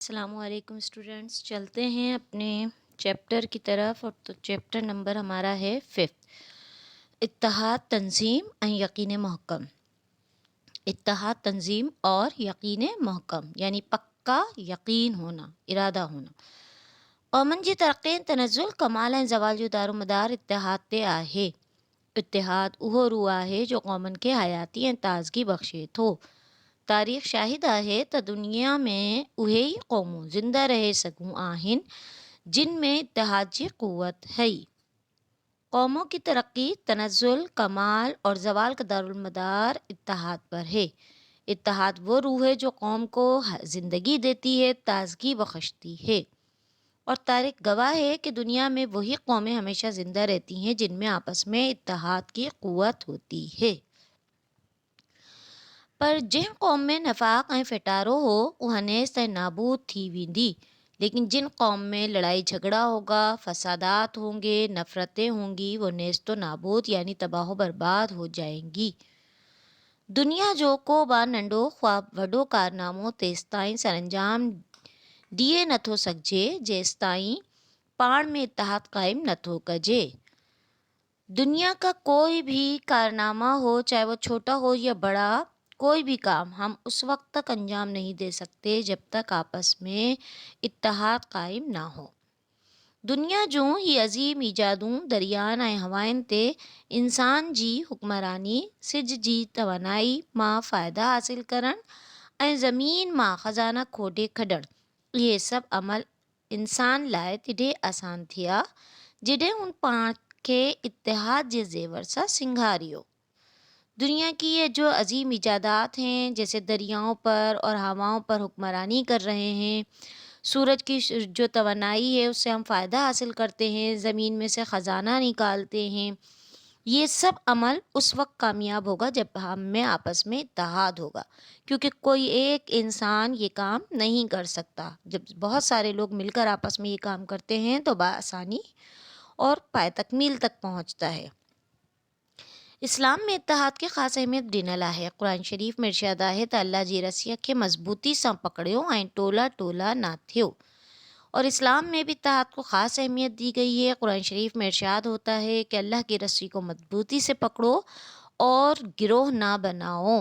السلام علیکم اسٹوڈینٹس، چلتے ہیں اپنے چیپٹر کی طرف، اور تو چیپٹر نمبر ہمارا ہے 5، اتحاد تنظیم یقین محکم۔ اتحاد تنظیم اور یقین محکم یعنی پکا یقین ہونا، ارادہ ہونا۔ قومن جی ترقی تنزل کمال زوال جو دار و مدار اتحاد تے آہے۔ اتحاد وہ روح ہے جو قومن کے حیاتی تازگی بخشے تو تاریخ شاہد ہے تو دنیا میں اہی قوموں زندہ رہے سگوں آہن جن میں اتحاد جی قوت ہے۔ قوموں کی ترقی تنزل کمال اور زوال کا دارالمدار اتحاد پر ہے۔ اتحاد وہ روح ہے جو قوم کو زندگی دیتی ہے، تازگی بخشتی ہے، اور تاریخ گواہ ہے کہ دنیا میں وہی قومیں ہمیشہ زندہ رہتی ہیں جن میں آپس میں اتحاد کی قوت ہوتی ہے۔ پر جن قوم میں نفاق فٹارو ہو وہ ہنیس نابود تھی ویندی، لیکن جن قوم میں لڑائی جھگڑا ہوگا، فسادات ہوں گے، نفرتیں ہوں گی، وہ نیست و نابود یعنی تباہ و برباد ہو جائیں گی۔ دنیا جو کو با ننڈو خواب وڈو کارناموں تیستائیں سر انجام دیے نہ تھو سکجے جیستائیں پاڑ میں اتحاد قائم نہ تھو کجے۔ دنیا کا کوئی بھی کارنامہ ہو، چاہے وہ چھوٹا ہو یا بڑا، کوئی بھی کام ہم اس وقت تک انجام نہیں دے سکتے جب تک آپس میں اتحاد قائم نہ ہو۔ دنیا جو ہی عظیم ایجادوں دریان ہوائن تے انسان جی حکمرانی سج جی توانائی ماں فائدہ حاصل کرن زمین ماں خزانہ کھوٹے کھڈن، یہ سب عمل انسان لائے تڈے آسان تھیا جڈے ان پاں کے اتحاد جے زیور سا سنگھاریو۔ دنیا کی یہ جو عظیم ایجادات ہیں، جیسے دریاؤں پر اور ہواؤں پر حکمرانی کر رہے ہیں، سورج کی جو توانائی ہے اس سے ہم فائدہ حاصل کرتے ہیں، زمین میں سے خزانہ نکالتے ہیں، یہ سب عمل اس وقت کامیاب ہوگا جب ہم میں آپس میں اتحاد ہوگا، کیونکہ کوئی ایک انسان یہ کام نہیں کر سکتا۔ جب بہت سارے لوگ مل کر آپس میں یہ کام کرتے ہیں تو بآسانی اور پائے تکمیل تک پہنچتا ہے۔ اسلام میں اتحاد کی خاص اہمیت ڈنلا ہے۔ قرآن شریف میں ارشاد ہے تو اللہ جی رسیہ کے مضبوطی سے پکڑیو ٹولا ٹولا نہ تھیو، اور اسلام میں بھی اتحاد کو خاص اہمیت دی گئی ہے۔ قرآن شریف میں ارشاد ہوتا ہے کہ اللہ کی رسی کو مضبوطی سے پکڑو اور گروہ نہ بناؤ۔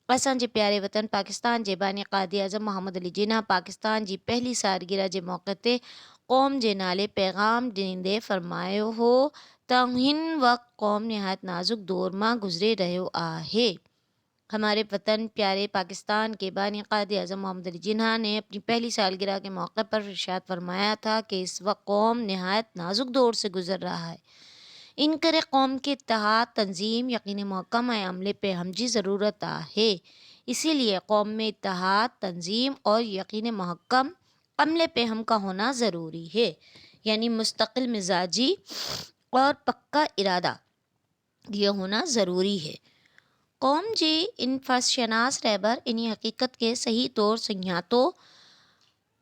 اساں جے پیارے وطن پاکستان جے بانی قائد اعظم محمد علی جناح پاکستان جی پہلی سالگرہ جے موقع تے قوم جے نالے پیغام ڈیندے فرمایو ہو تا ہن وقت قوم نہایت نازک دور ماں گزرے رہیو آہے۔ ہمارے وطن پیارے پاکستان کے بانی قائد اعظم محمد علی جناح نے اپنی پہلی سالگرہ کے موقع پر ارشاد فرمایا تھا کہ اس وقت قوم نہایت نازک دور سے گزر رہا ہے، ان کرے قوم کے اتحاد تنظیم یقین محکم عملے پہ ہم جی ضرورت ہے۔ اسی لیے قوم میں اتحاد تنظیم اور یقین محکم عملے پہ ہم کا ہونا ضروری ہے، یعنی مستقل مزاجی اور پکا ارادہ یہ ہونا ضروری ہے۔ قوم جی ان فرض شناس رہبر انہی حقیقت کے صحیح طور سنجھاتو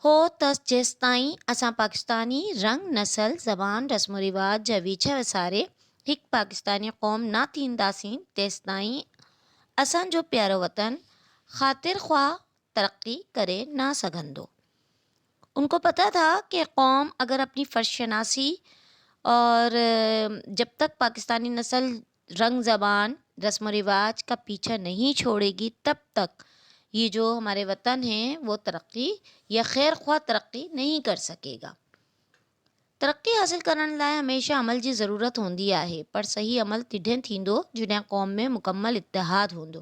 ہو تس جیستائیں اساں پاکستانی رنگ نسل زبان رسم و رواج جا ویچھا وسارے ہک پاکستانی قوم نہ تھینداسیں تیستائیں اساں جو پیارو وطن خاطر خواہ ترقی کرے نہ سگندو۔ ان کو پتہ تھا کہ قوم اگر اپنی فرض شناسی اور جب تک پاکستانی نسل رنگ زبان رسم و رواج کا پیچھا نہیں چھوڑے گی تب تک یہ جو ہمارے وطن ہیں وہ ترقی یا خیر خواہ ترقی نہیں کر سکے گا۔ ترقی حاصل کرنے لائے ہمیشہ عمل جی ضرورت ہوندی ہے، پر صحیح عمل تڈھیں تھیندو جنہیں قوم میں مکمل اتحاد ہوندو۔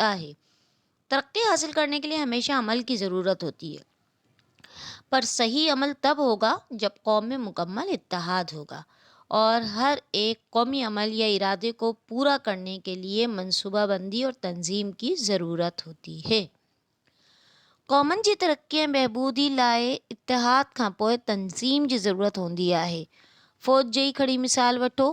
ہے۔ ترقی حاصل کرنے کے لیے ہمیشہ عمل کی ضرورت ہوتی ہے، پر صحیح عمل تب ہوگا جب قوم میں مکمل اتحاد ہوگا، اور ہر ایک قومی عمل یا ارادے کو پورا کرنے کے لیے منصوبہ بندی اور تنظیم کی ضرورت ہوتی ہے۔ قومن جی ترقی بہبودی لائے اتحاد کھاں پوئے تنظیم جی ضرورت ہوندی ہے۔ فوج جی کھڑی مثال وٹھو،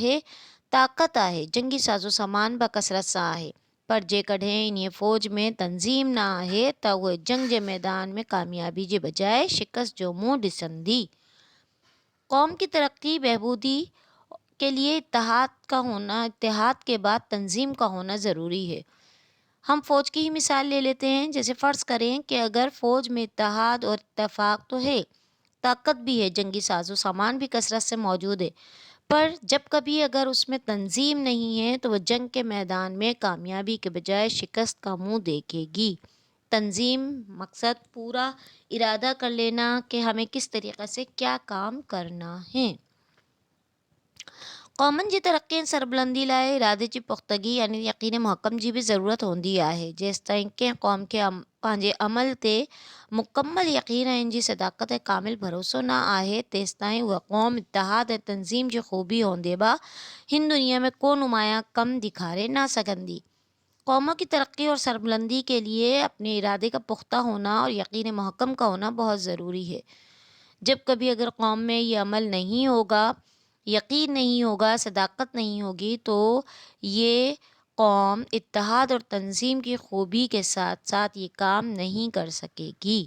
ہے، طاقت ہے، جنگی سازو سامان با کثرت سا ہے، پر جیکڈھیں انہی فوج میں تنظیم نہ ہے تا وہ جنگ جے میدان میں کامیابی جے بجائے شکست جو منہ ڈسندی۔ قوم کی ترقی بہبودی کے لیے اتحاد کے بعد تنظیم کا ہونا ضروری ہے۔ ہم فوج کی ہی مثال لے لیتے ہیں، جیسے فرض کریں کہ اگر فوج میں اتحاد اور اتفاق تو ہے، طاقت بھی ہے، جنگی ساز و سامان بھی کثرت سے موجود ہے، پر جب کبھی اگر اس میں تنظیم نہیں ہے تو وہ جنگ کے میدان میں کامیابی کے بجائے شکست کا منہ دیکھے گی۔ تنظیم مقصد پورا ارادہ کر لینا کہ ہمیں کس طریقے سے کیا کام کرنا ہے۔ قومن جی ترقی سربلندی لائے ارادے کی پختگی یعنی یقین محکم جی بھی ضرورت ہوندی ہے، جس طرح کہ قوم کے پانجے عمل تے مکمل یقین ہے، ان جی صداقت کامل بھروسہ نہ آئے تیس تائیں وہ قوم اتحاد تنظیم جو خوبی ہوندے با ہن دنیا میں کو نمایاں کم دکھارے نہ سکندی۔ قوموں کی ترقی اور سربلندی کے لیے اپنے ارادے کا پختہ ہونا اور یقین محکم کا ہونا بہت ضروری ہے۔ جب کبھی اگر قوم میں یہ عمل نہیں ہوگا، یقین نہیں ہوگا، صداقت نہیں ہوگی، تو یہ قوم اتحاد اور تنظیم کی خوبی کے ساتھ ساتھ یہ کام نہیں کر سکے گی۔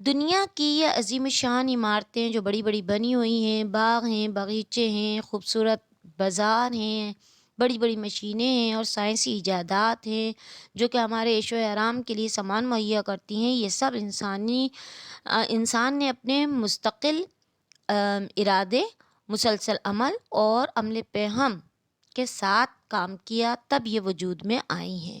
دنیا کی یہ عظیم شان عمارتیں جو بڑی بڑی بنی ہوئی ہیں، باغ ہیں، باغیچے ہیں، خوبصورت بازار ہیں، بڑی بڑی مشینیں ہیں اور سائنسی ایجادات ہیں جو کہ ہمارے عیش و آرام کے لیے سامان مہیا کرتی ہیں، یہ سب انسان نے اپنے مستقل ارادے، مسلسل عمل اور عمل پہم کے ساتھ کام کیا، تب یہ وجود میں آئی ہیں۔